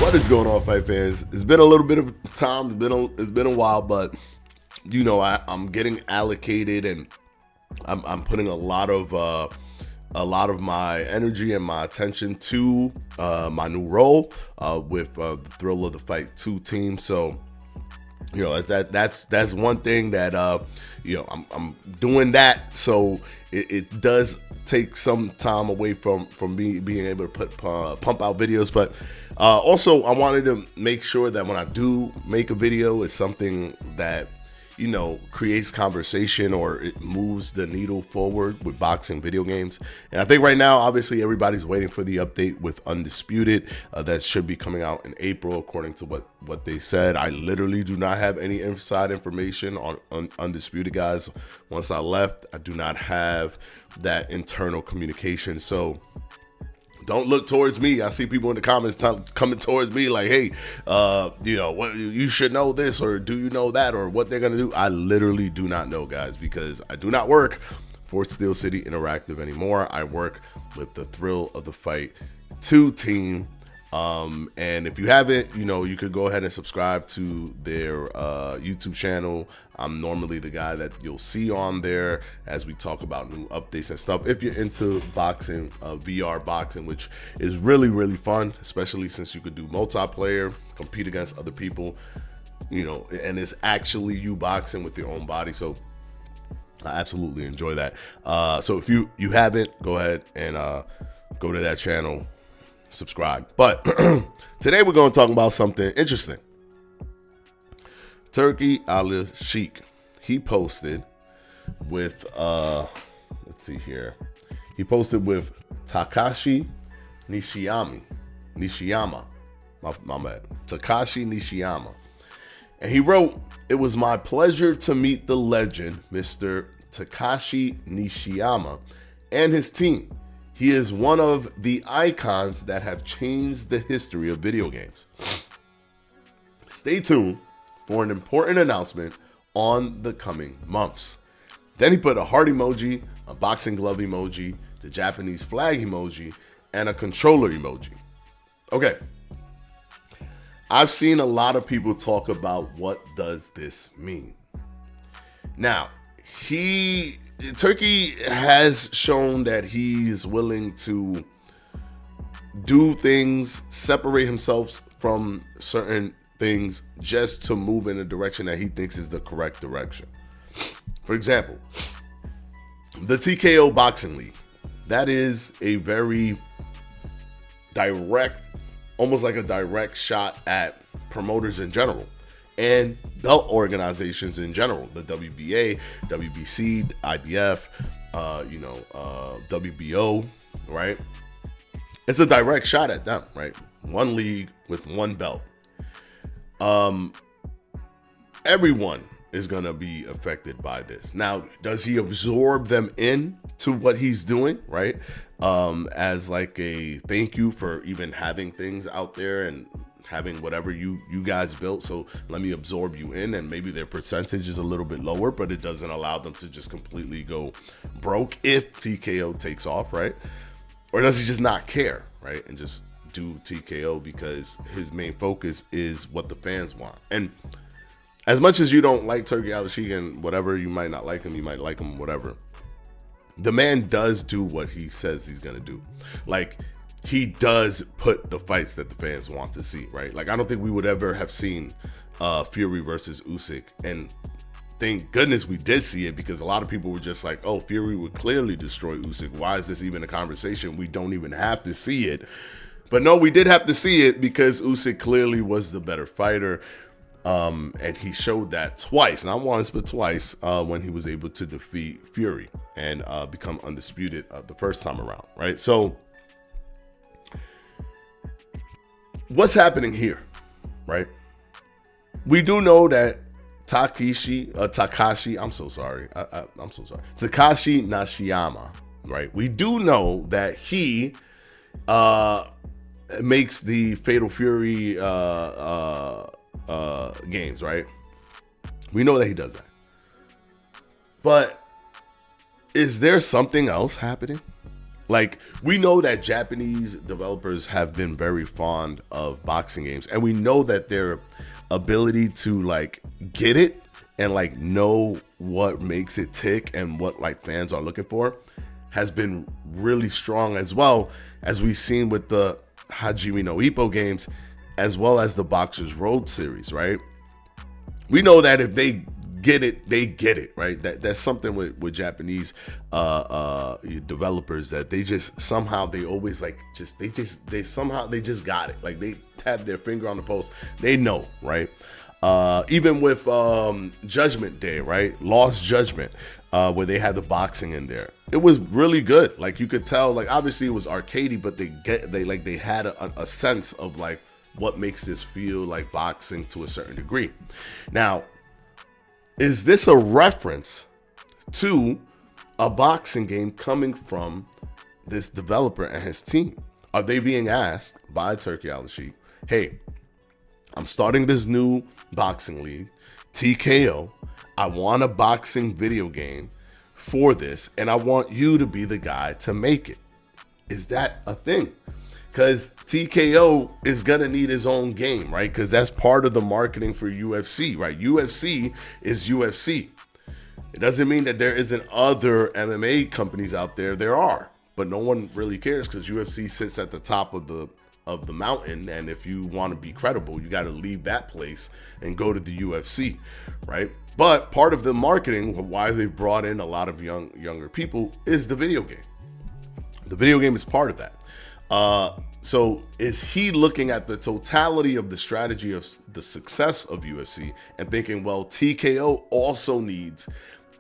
What is going on, fight fans? It's been a little bit of time. It's been a while, but you know I'm getting allocated, and I'm putting a lot of my energy and my attention to my new role with the Thrill of the Fight 2 team. So you know, that's one thing that you know I'm doing that. So it does take some time away from me being able to pump out videos, but also I wanted to make sure that when I do make a video, it's something that, you know, creates conversation or it moves the needle forward with boxing video games. And I think right now, obviously, everybody's waiting for the update with Undisputed. That should be coming out in April, according to what they said. I literally do not have any inside information on Undisputed, guys. Once I left, I do not have that internal communication. So don't look towards me. I see people in the comments coming towards me like, hey, you know, what, you should know this, or do you know that, or what they're going to do. I literally do not know, guys, because I do not work for Steel City Interactive anymore. I work with the Thrill of the Fight 2 team. And if you haven't, you know, you could go ahead and subscribe to their YouTube channel. I'm normally the guy that you'll see on there as we talk about new updates and stuff. If you're into boxing, VR boxing, which is really, really fun, especially since you could do multiplayer, compete against other people, you know, and it's actually you boxing with your own body. So I absolutely enjoy that. So if you haven't, go ahead and go to that channel, subscribe. But today we're going to talk about something interesting. Turki Alalshikh, he posted with let's see here, he posted with Takashi Nishiyama, my bad, Takashi Nishiyama, and he wrote, "It was my pleasure to meet the legend Mr. Takashi Nishiyama and his team. He is one of the icons that have changed the history of video games. Stay tuned for an important announcement on the coming months." Then he put a heart emoji, a boxing glove emoji, the Japanese flag emoji, and a controller emoji. Okay. I've seen a lot of people talk about what does this mean. Now, Turkey has shown that he's willing to do things, separate himself from certain things just to move in a direction that he thinks is the correct direction. For example, the TKO Boxing League. That is a very direct, almost like a direct shot at promoters in general and belt organizations in general. The WBA, WBC, IBF, WBO, right? It's a direct shot at them, right? One league with one belt. Everyone is going to be affected by this. Now, does he absorb them into what he's doing, right? As like a thank you for even having things out there and having whatever you guys built, so let me absorb you in, and maybe their percentage is a little bit lower, but it doesn't allow them to just completely go broke if TKO takes off, right? Or does he just not care, right, and just do TKO because his main focus is what the fans want? And as much as you don't like Turki Alalshikh and whatever, you might not like him, you might like him, whatever, the man does do what he says he's gonna do. Like, he does put the fights that the fans want to see, right? Like, I don't think we would ever have seen Fury versus Usyk, and thank goodness we did see it, because a lot of people were just like, oh, Fury would clearly destroy Usyk. Why is this even a conversation? We don't even have to see it. But no, we did have to see it because Usyk clearly was the better fighter. And he showed that twice, not once, but twice, when he was able to defeat Fury and become undisputed the first time around, right? So what's happening here, right? We do know that Takashi Nishiyama, right? We do know that he makes the Fatal Fury games, right? We know that he does that. But is there something else happening? Like, we know that Japanese developers have been very fond of boxing games, and we know that their ability to like get it and like know what makes it tick and what like fans are looking for has been really strong, as well as we've seen with the Hajime no Ippo games, as well as the Boxers Road series, right? We know that if they get it, they get it, right? That's something with Japanese developers, that they just somehow they always like they somehow just got it. Like, they have their finger on the pulse. They know, right? Even with Judgment Day, right? Lost Judgment, where they had the boxing in there. It was really good. Like, you could tell, like, obviously it was arcadey, but they had a sense of like what makes this feel like boxing to a certain degree. Now, is this a reference to a boxing game coming from this developer and his team? Are they being asked by Turki Alalshikh, hey, I'm starting this new boxing league, TKO. I want a boxing video game for this, and I want you to be the guy to make it. Is that a thing? Because TKO is going to need his own game, right? Because that's part of the marketing for UFC, right? UFC is UFC. It doesn't mean that there isn't other MMA companies out there. There are, but no one really cares because UFC sits at the top of the mountain, and if you want to be credible, you got to leave that place and go to the UFC, right? But part of the marketing, why they brought in a lot of younger people, is the video game. The video game is part of that. So is he looking at the totality of the strategy of the success of UFC and thinking, well, TKO also needs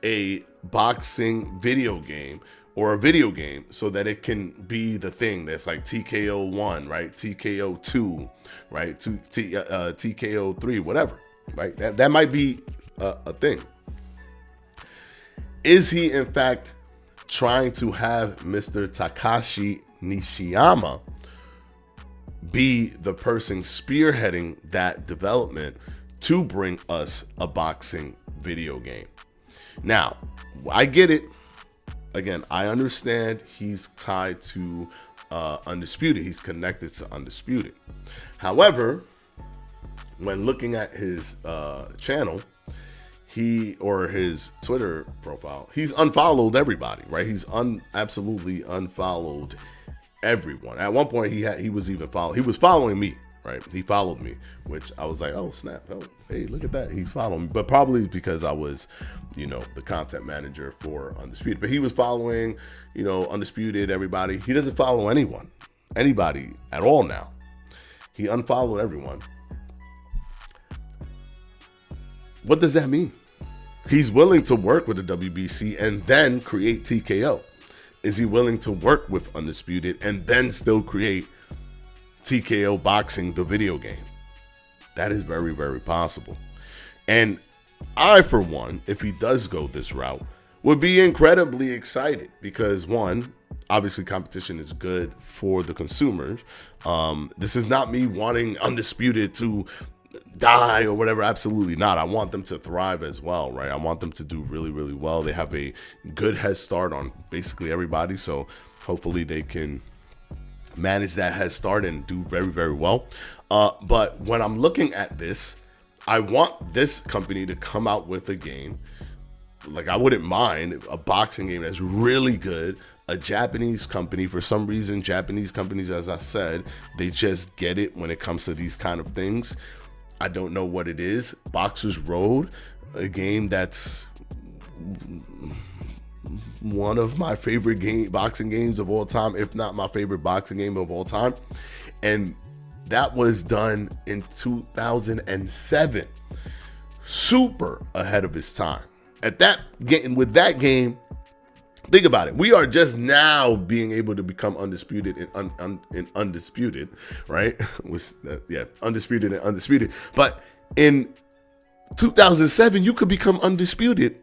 a boxing video game or a video game so that it can be the thing that's like TKO 1, right? TKO 2, right? TKO 3, whatever, right? That might be a thing. Is he in fact trying to have Mr. Takashi Nishiyama be the person spearheading that development to bring us a boxing video game? Now, I get it. Again, I understand he's tied to Undisputed. He's connected to Undisputed. However, when looking at his channel, his Twitter profile, he's unfollowed everybody, right? He's absolutely unfollowed everyone. At one point, he was following me, right? He followed me, which I was like, oh snap, oh hey, look at that, he's following me. But probably because I was, the content manager for Undisputed. But he was following, Undisputed, everybody. He doesn't follow anybody at all now. He unfollowed everyone. What does that mean? He's willing to work with the WBC and then create TKO. Is he willing to work with Undisputed and then still create TKO Boxing, the video game? That is very, very possible. And I, for one, if he does go this route, would be incredibly excited because, one, obviously competition is good for the consumers. This is not me wanting Undisputed to die or whatever. Absolutely not. I want them to thrive as well, right? I want them to do really, really well. They have a good head start on basically everybody, so hopefully they can manage that head start and do very, very well. But when I'm looking at this, I want this company to come out with a game. Like, I wouldn't mind a boxing game that's really good. A Japanese company, for some reason, Japanese companies, as I said, they just get it when it comes to these kind of things. I don't know what it is. Boxers Road, a game that's one of my favorite boxing games of all time, if not my favorite boxing game of all time. And that was done in 2007. Super ahead of its time. With that game, think about it. We are just now being able to become undisputed and undisputed, right? Undisputed and undisputed. But in 2007, you could become undisputed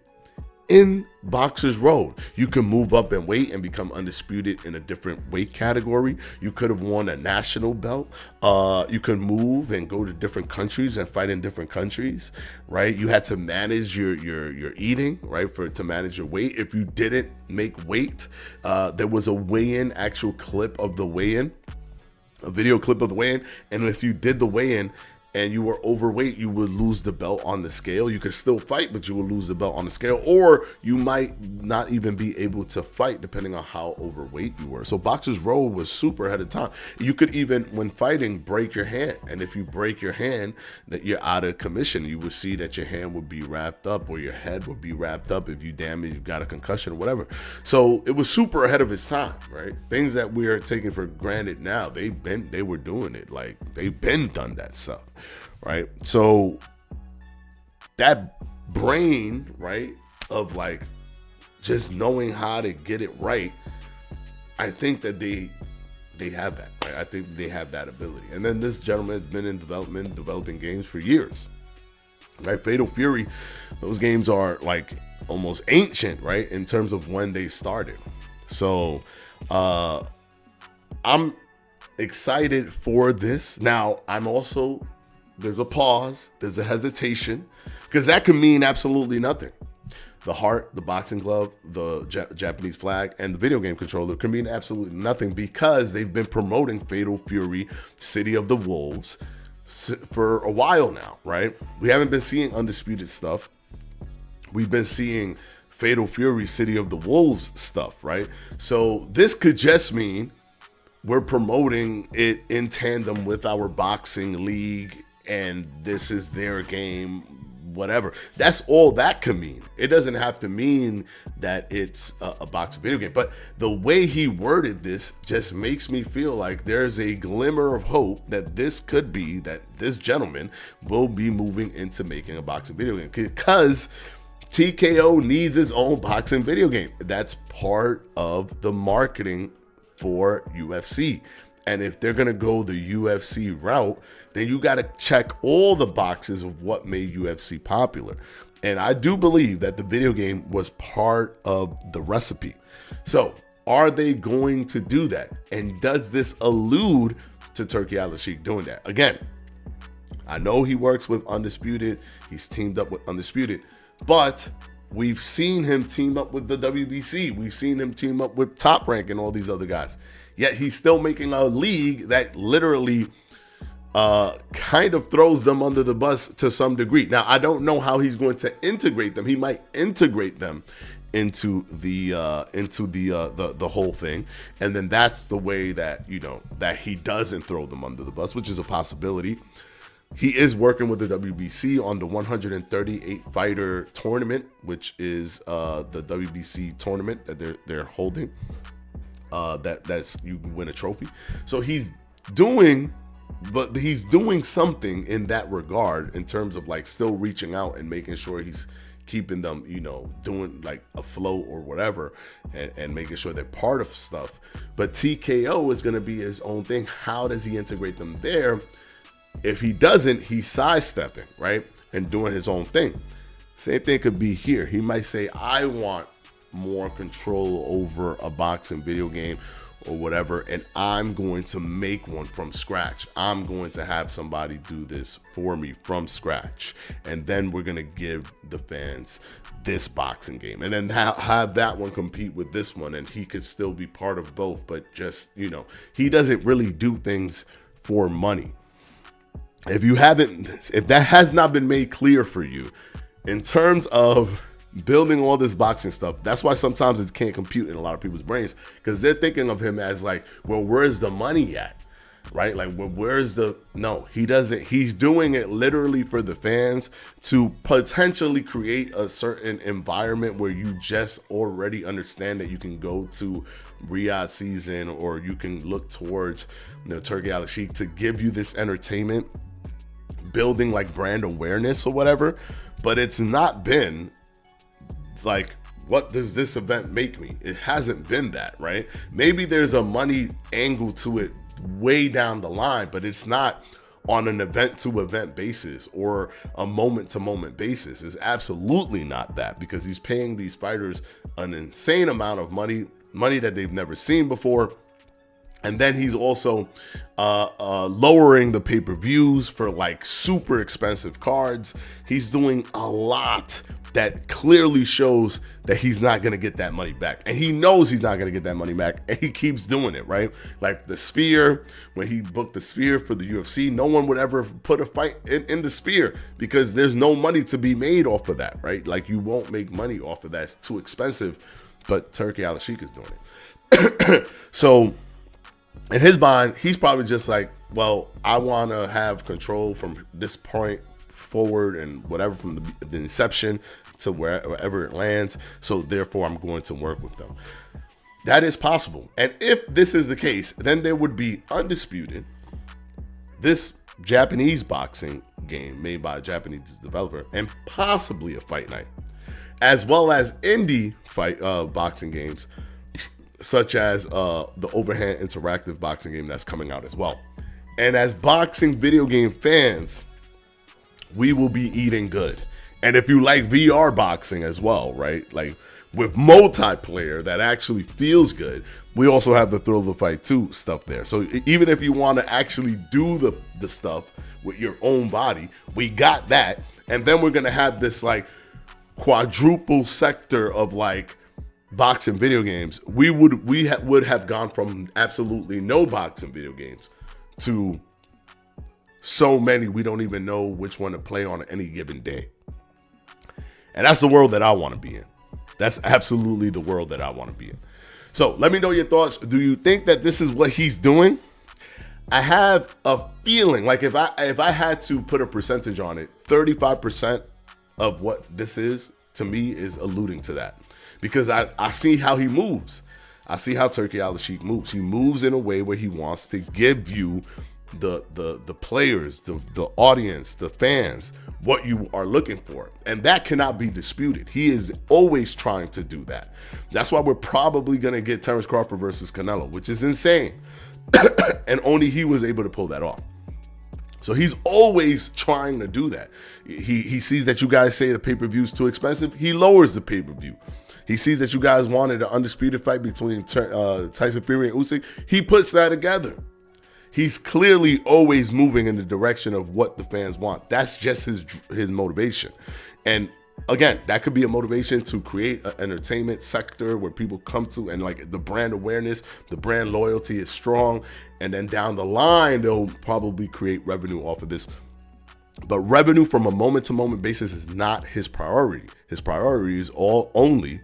in Boxers Road. You can move up in weight and become undisputed in a different weight category. You could have won a national belt. You could move and go to different countries and fight in different countries, right? You had to manage your eating, right, to manage your weight. If you didn't make weight, there was a weigh-in, actual clip of the weigh-in, a video clip of the weigh-in, and if you did the weigh-in and you were overweight, you would lose the belt on the scale. You could still fight, but you would lose the belt on the scale, or you might not even be able to fight depending on how overweight you were. So Boxers Road was super ahead of time. You could even, when fighting, break your hand. And if you break your hand, that you're out of commission. You would see that your hand would be wrapped up or your head would be wrapped up if you got a concussion or whatever. So it was super ahead of its time, right? Things that we're taking for granted now, they were doing it. Like, they've been done that stuff. Right. So that brain, right, of like just knowing how to get it right, I think that they have that. Right? I think they have that ability. And then this gentleman has been in developing games for years. Right. Fatal Fury, those games are like almost ancient, right, in terms of when they started. So I'm excited for this. Now, I'm also, there's a pause, there's a hesitation, because that could mean absolutely nothing. The heart, the boxing glove, the Japanese flag, and the video game controller can mean absolutely nothing, because they've been promoting Fatal Fury City of the Wolves for a while now, right? We haven't been seeing Undisputed stuff. We've been seeing Fatal Fury City of the Wolves stuff, right? So this could just mean we're promoting it in tandem with our boxing league, and this is their game, whatever. That's all that could mean. It doesn't have to mean that it's a boxing video game. But the way he worded this just makes me feel like there's a glimmer of hope that this could be, that this gentleman will be moving into making a boxing video game, because TKO needs his own boxing video game. That's part of the marketing for UFC. And if they're going to go the UFC route, then you got to check all the boxes of what made UFC popular. And I do believe that the video game was part of the recipe. So are they going to do that? And does this allude to Turki Alalshikh doing that? Again, I know he works with Undisputed. He's teamed up with Undisputed. But we've seen him team up with the WBC. We've seen him team up with Top Rank and all these other guys. Yet he's still making a league that literally kind of throws them under the bus to some degree. Now, I don't know how he's going to integrate them. He might integrate them into the whole thing, and then that's the way that, you know, that he doesn't throw them under the bus, which is a possibility. He is working with the WBC on the 138 fighter tournament, which is the WBC tournament that they're holding. That's you can win a trophy. So he's doing something in that regard, in terms of like still reaching out and making sure he's keeping them, you know, doing like a flow or whatever, and making sure they're part of stuff. But TKO is going to be his own thing. How does he integrate them there? If he doesn't, he's sidestepping, right, and doing his own thing. Same thing could be here. He might say, I want more control over a boxing video game or whatever, and I'm going to make one from scratch. I'm going to have somebody do this for me from scratch, and then we're going to give the fans this boxing game, and then have that one compete with this one, and he could still be part of both. But just, you know, he doesn't really do things for money. If that has not been made clear for you in terms of building all this boxing stuff, that's why sometimes it can't compute in a lot of people's brains, because they're thinking of him as like, well, where's the money at, right? Like, well, no, he doesn't. He's doing it literally for the fans, to potentially create a certain environment where you just already understand that you can go to Riyadh season, or you can look towards, you know, Turki Alalshikh to give you this entertainment, building like brand awareness or whatever. But it's not been like, what does this event make me? It hasn't been that, right? Maybe there's a money angle to it way down the line, but it's not on an event-to-event basis or a moment-to-moment basis. It's absolutely not that, because he's paying these fighters an insane amount of money that they've never seen before. And then he's also lowering the pay-per-views for like super expensive cards. He's doing a lot that clearly shows that he's not going to get that money back. And he knows he's not going to get that money back, and he keeps doing it, right? Like the Sphere, when he booked the Sphere for the UFC, no one would ever put a fight in the Sphere because there's no money to be made off of that, right? Like you won't make money off of that. It's too expensive, but Turki Alalshikh is doing it. So in his mind, he's probably just like, well, I want to have control from this point forward and whatever, from the inception to wherever it lands. So therefore, I'm going to work with them. That is possible. And if this is the case, then there would be Undisputed, this Japanese boxing game made by a Japanese developer, and possibly a Fight Night, as well as indie fight boxing games, such as the Overhand interactive boxing game that's coming out as well. And as boxing video game fans, we will be eating good. And if you like VR boxing as well, right? Like with multiplayer that actually feels good, we also have the Thrill of the Fight 2 stuff there. So even if you want to actually do the stuff with your own body, we got that. And then we're going to have this like quadruple sector of like boxing video games. We would have gone from absolutely no boxing video games to so many we don't even know which one to play on any given day. And that's the world that I want to be in. That's absolutely the world that I want to be in. So let me know your thoughts. Do you think that this is what he's doing? I have a feeling like if I had to put a percentage on it, 35% of what this is to me is alluding to that. Because I see how he moves. I see how Turki Alalshikh moves. He moves in a way where he wants to give you the players, the audience, the fans, what you are looking for. And that cannot be disputed. He is always trying to do that. That's why we're probably going to get Terence Crawford versus Canelo, which is insane. And only he was able to pull that off. So he's always trying to do that. He sees that you guys say the pay-per-view is too expensive. He lowers the pay-per-view. He sees that you guys wanted an undisputed fight between Tyson Fury and Usyk. He puts that together. He's clearly always moving in the direction of what the fans want. That's just his motivation. And again, that could be a motivation to create an entertainment sector where people come to, and like the brand awareness, the brand loyalty is strong. And then down the line, they'll probably create revenue off of this. But revenue from a moment-to-moment basis is not his priority. His priority is only,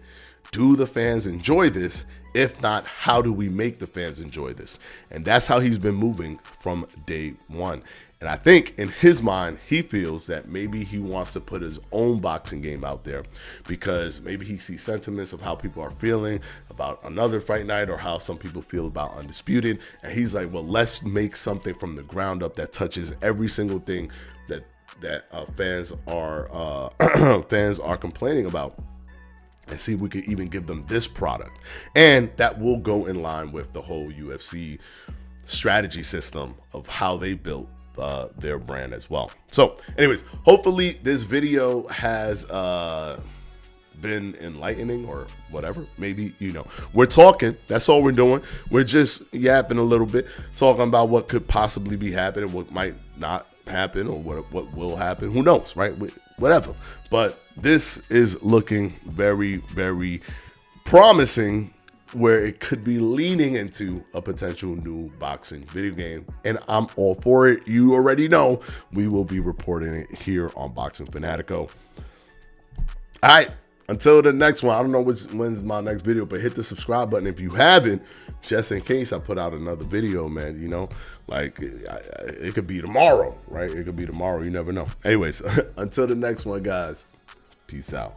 do the fans enjoy this? If not, how do we make the fans enjoy this? And that's how he's been moving from day one. And I think in his mind, he feels that maybe he wants to put his own boxing game out there because maybe he sees sentiments of how people are feeling about another fight night or how some people feel about Undisputed. And he's like, well, let's make something from the ground up that touches every single thing that fans are complaining about, and see if we could even give them this product. And that will go in line with the whole UFC strategy system of how they built their brand as well. So anyways, hopefully this video has been enlightening or whatever. Maybe, we're talking. That's all we're doing. We're just yapping a little bit, talking about what could possibly be happening, what might not happen, or what will happen. Who knows, right? Whatever. But this is looking very, very promising, where it could be leaning into a potential new boxing video game. And I'm all for it. You already know we will be reporting it here on Boxing Fanatico. All right. Until the next one, I don't know when's my next video, but hit the subscribe button if you haven't, just in case I put out another video, man. Like it could be tomorrow, right? It could be tomorrow. You never know. Anyways, until the next one, guys. Peace out.